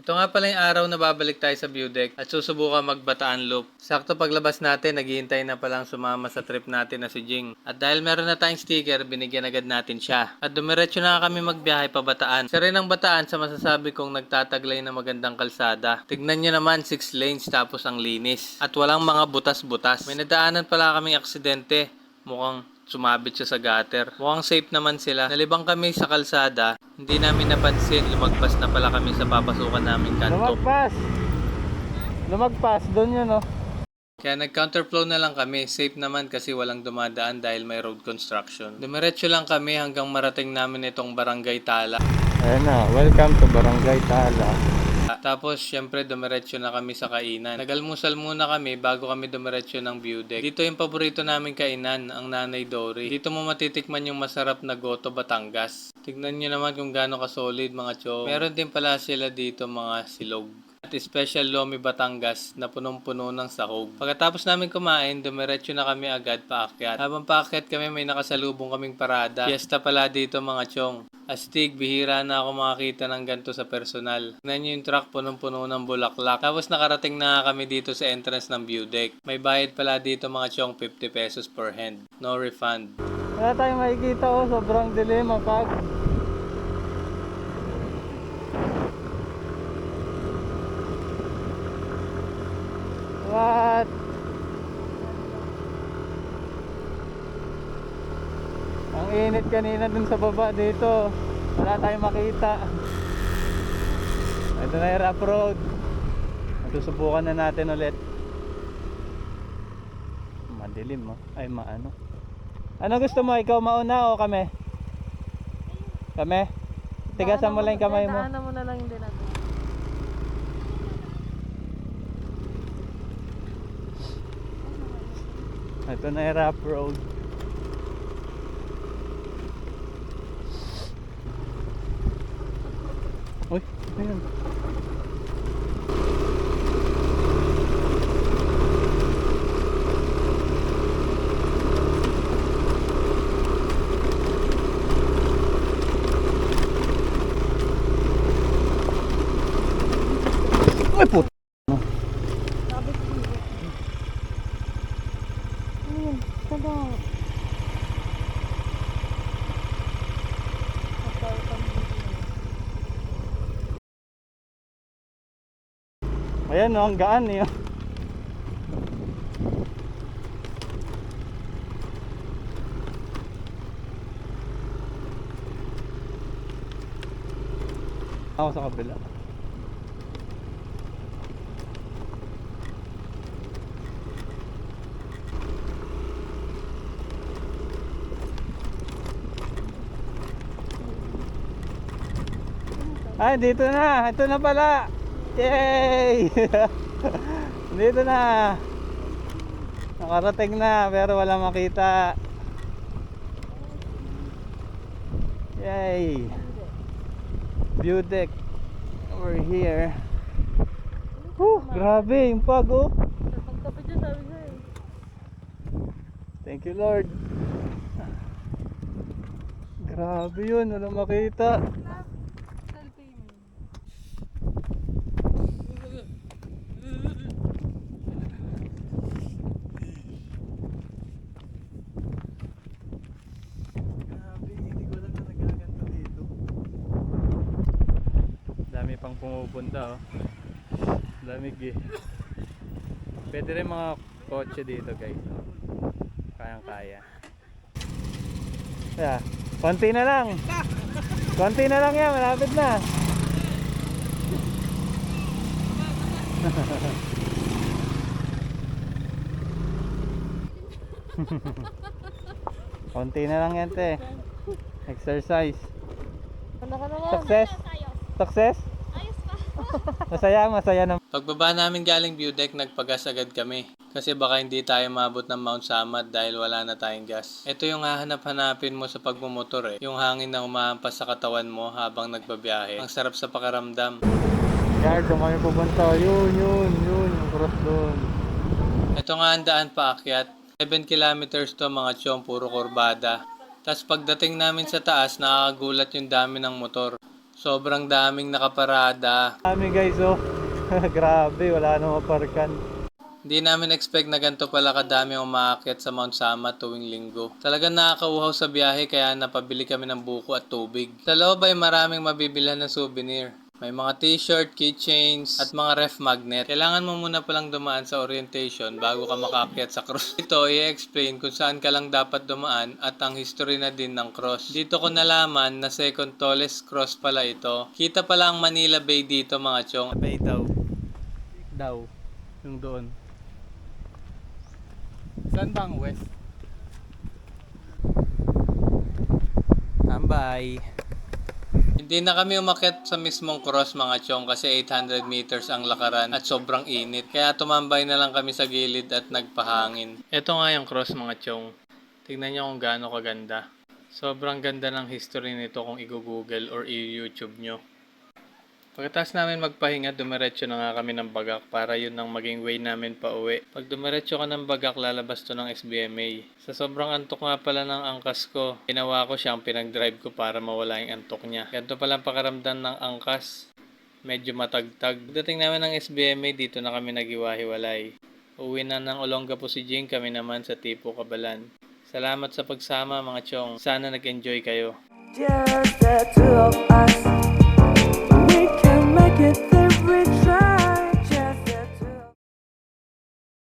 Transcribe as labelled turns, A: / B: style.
A: Ito nga pala yung araw na babalik tayo sa view deck at susubukan mag-Bataan Loop. Sakto paglabas natin, naghihintay na palang sumama sa trip natin na si Jing. At dahil meron na tayong sticker, binigyan agad natin siya. At dumiretso na kami magbiyahe pa Bataan. Isa rin ang Bataan sa masasabi kong nagtataglay na magandang kalsada. Tignan nyo naman, 6 lanes tapos ang linis. At walang mga butas-butas. May nadaanan pala kaming aksidente. Mukhang sumabit siya sa gutter. Mukhang safe naman sila. Nalibang kami sa kalsada. Hindi namin napansin. Lumagpas na pala kami sa papasukan namin kanto.
B: Lumagpas, doon yun, no?
A: Kaya nag-counterflow na lang kami. Safe naman kasi walang dumadaan dahil may road construction. Dumiretso lang kami hanggang marating namin itong Barangay Tala.
B: Ayan na, welcome to Barangay Tala.
A: Tapos, syempre, dumiretso na kami sa kainan. Nagalmusal muna kami bago kami dumiretso ng view deck. Dito yung paborito namin kainan, ang Nanay Dory. Dito mo matitikman yung masarap na goto Batangas. Tignan nyo naman kung gaano ka-solid mga chong. Meron din pala sila dito mga silog. At special Lomi Batangas na punong-puno ng sahog. Pagkatapos namin kumain, dumiretso na kami agad paakyat. Habang paakyat kami, may nakasalubong kaming parada. Fiesta pala dito mga chong. Astig, bihira na ako makakita ng ganito sa personal. Tignan nyo yung truck punong-puno ng bulaklak. Tapos nakarating na kami dito sa entrance ng view deck. May bayad pala dito mga chong, 50 pesos per hand. No refund.
B: Wala tayong makikita, oh, sobrang dilim ang pag. What? Ang init kanina dun sa baba dito. Wala tayong makita. Ito na yung rough road. Susubukan na natin ulit. Madilim, oh. Ay, maano. Ano gusto mo? Ikaw mauna o kami? Kami? Tigasan mo lang yung kamay mo.
C: Daanan mo na lang din natin.
B: Ito na yung rough road. Uy, ayun. Uy, puto.
C: Sabi ko dito. Ayun, sada.
B: Ayan, no, ang gaan eh. Ako sa kabila. Ay, dito na. Ito na pala. Yay! Dito na. Nakarating na pero wala makita. Yay! View deck. We're here. Grabe yung pag, oh.
C: Pagtabi dyan, sabi ko eh.
B: Thank you, Lord. Grabe yun, wala makita.
C: Selfie mo.
B: Grabe, hindi ko alam na nagaganto dito. Dami pang pumupunta, oh. Lamig eh. Pwede rin mga kotse dito, guys, oh. Kayang-kaya. Yeah. Konti na lang. Konti na lang yan, malapit na. Konti na lang yan, te. Exercise.
C: Ano ka naman?
B: Success? Success? Masaya, masaya naman.
A: Pagbaba namin galing view deck, nagpagas agad kami. Kasi baka hindi tayo maabot ng Mount Samat dahil wala na tayong gas. Ito yung hahanap-hanapin mo sa pagmumotor eh. Yung hangin na humahampas sa katawan mo habang nagbabiyahe. Ang sarap sa pakiramdam.
B: Guys, kung kami pupunta, yun, yung cross doon.
A: Ito nga ang daan paakyat. 7 kilometers to mga chong, puro kurbada. Tapos pagdating namin sa taas, nakakagulat yung dami ng motor. Sobrang daming nakaparada.
B: Dami guys oh. Grabe, wala na maparkan.
A: Hindi namin expect na ganito pala kadami umaakyat sa Mount Sama tuwing linggo. Talagang nakakauhaw sa biyahe kaya napabili kami ng buko at tubig. Sa loob ay maraming mabibilhan ng souvenir. May mga t-shirt, keychains, at mga ref magnet. Kailangan mo muna palang dumaan sa orientation bago ka makaakyat sa cross. Ito, i-explain kung saan ka lang dapat dumaan at ang history na din ng cross. Dito ko nalaman na second tallest cross pala ito. Kita pala ang Manila Bay dito mga chong.
B: Bay daw. Daw. Yung doon. Saan ba ang west? Tambay.
A: Hindi na kami umakyat sa mismong cross mga chong kasi 800 meters ang lakaran at sobrang init. Kaya tumambay na lang kami sa gilid at nagpahangin. Ito nga yung cross mga chong. Tingnan nyo kung gaano kaganda. Sobrang ganda ng history nito kung i-google or i-YouTube nyo. Pagkatapos namin magpahinga, dumiretso na nga kami ng Bagak para yun ang maging way namin pa uwi. Pag dumiretso ka ng Bagak, lalabas to ng SBMA. Sa sobrang antok nga pala ng angkas ko, ginawa ko siyang pinag-drive ko para mawala yung antok niya. Ganito palang pakaramdam ng angkas. Medyo matagtag. Pagdating namin ng SBMA, dito na kami nag-iwahiwalay. Uwi na ng Olongapo si Jing, kami naman sa Tipo, Cabalan. Salamat sa pagsama mga chong. Sana nag-enjoy kayo.
D: Just the two of us.